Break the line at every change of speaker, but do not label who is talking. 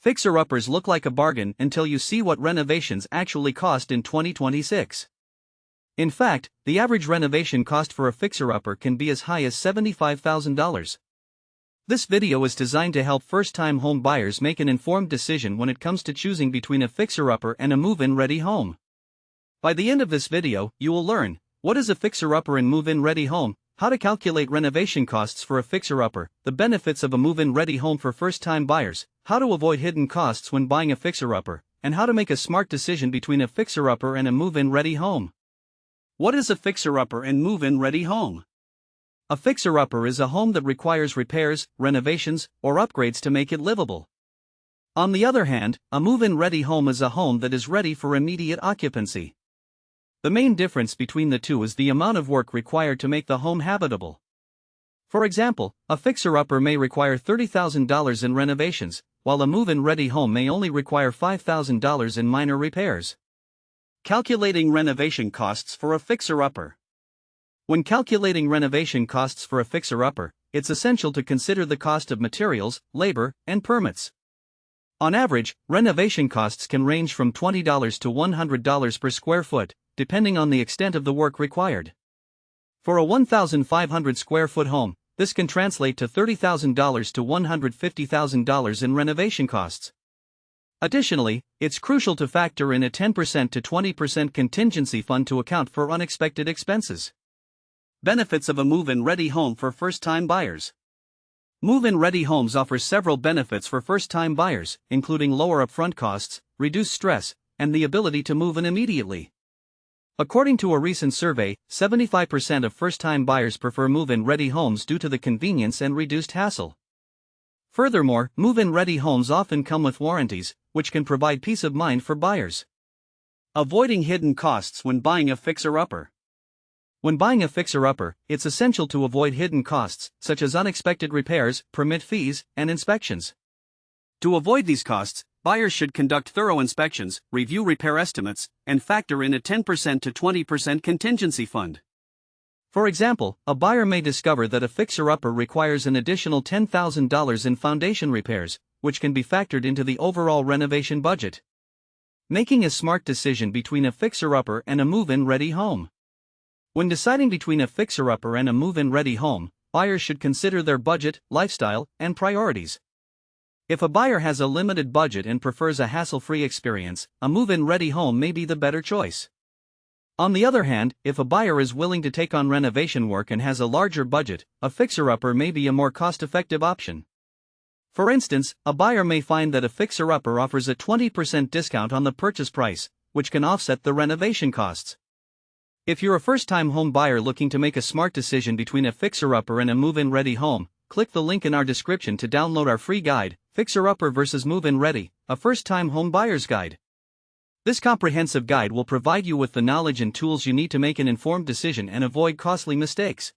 Fixer-uppers look like a bargain until you see what renovations actually cost in 2026. In fact, the average renovation cost for a fixer-upper can be as high as $75,000. This video is designed to help first-time home buyers make an informed decision when it comes to choosing between a fixer-upper and a move-in ready home. By the end of this video, you will learn what is a fixer-upper and move-in ready home, how to calculate renovation costs for a fixer-upper, the benefits of a move-in ready home for first-time buyers, how to avoid hidden costs when buying a fixer-upper, and how to make a smart decision between a fixer-upper and a move-in ready home. What is a fixer-upper and move-in ready home? A fixer-upper is a home that requires repairs, renovations, or upgrades to make it livable. On the other hand, a move-in ready home is a home that is ready for immediate occupancy. The main difference between the two is the amount of work required to make the home habitable. For example, a fixer-upper may require $30,000 in renovations, while a move-in ready home may only require $5,000 in minor repairs. Calculating renovation costs for a fixer-upper. When calculating renovation costs for a fixer-upper, it's essential to consider the cost of materials, labor, and permits. On average, renovation costs can range from $20 to $100 per square foot, depending on the extent of the work required. For a 1,500 square foot home, this can translate to $30,000 to $150,000 in renovation costs. Additionally, it's crucial to factor in a 10% to 20% contingency fund to account for unexpected expenses. Benefits of a move-in ready home for first-time buyers. Move-in ready homes offer several benefits for first-time buyers, including lower upfront costs, reduced stress, and the ability to move in immediately. According to a recent survey, 75% of first-time buyers prefer move-in ready homes due to the convenience and reduced hassle. Furthermore, move-in ready homes often come with warranties, which can provide peace of mind for buyers. Avoiding hidden costs when buying a fixer-upper. When buying a fixer-upper, it's essential to avoid hidden costs, such as unexpected repairs, permit fees, and inspections. To avoid these costs, buyers should conduct thorough inspections, review repair estimates, and factor in a 10% to 20% contingency fund. For example, a buyer may discover that a fixer-upper requires an additional $10,000 in foundation repairs, which can be factored into the overall renovation budget. Making a smart decision between a fixer-upper and a move-in ready home. When deciding between a fixer-upper and a move-in ready home, buyers should consider their budget, lifestyle, and priorities. If a buyer has a limited budget and prefers a hassle-free experience, a move-in ready home may be the better choice. On the other hand, if a buyer is willing to take on renovation work and has a larger budget, a fixer-upper may be a more cost-effective option. For instance, a buyer may find that a fixer-upper offers a 20% discount on the purchase price, which can offset the renovation costs. If you're a first-time home buyer looking to make a smart decision between a fixer-upper and a move-in ready home, click the link in our description to download our free guide, Fixer-Upper vs. Move-In Ready, a first-time home buyer's guide. This comprehensive guide will provide you with the knowledge and tools you need to make an informed decision and avoid costly mistakes.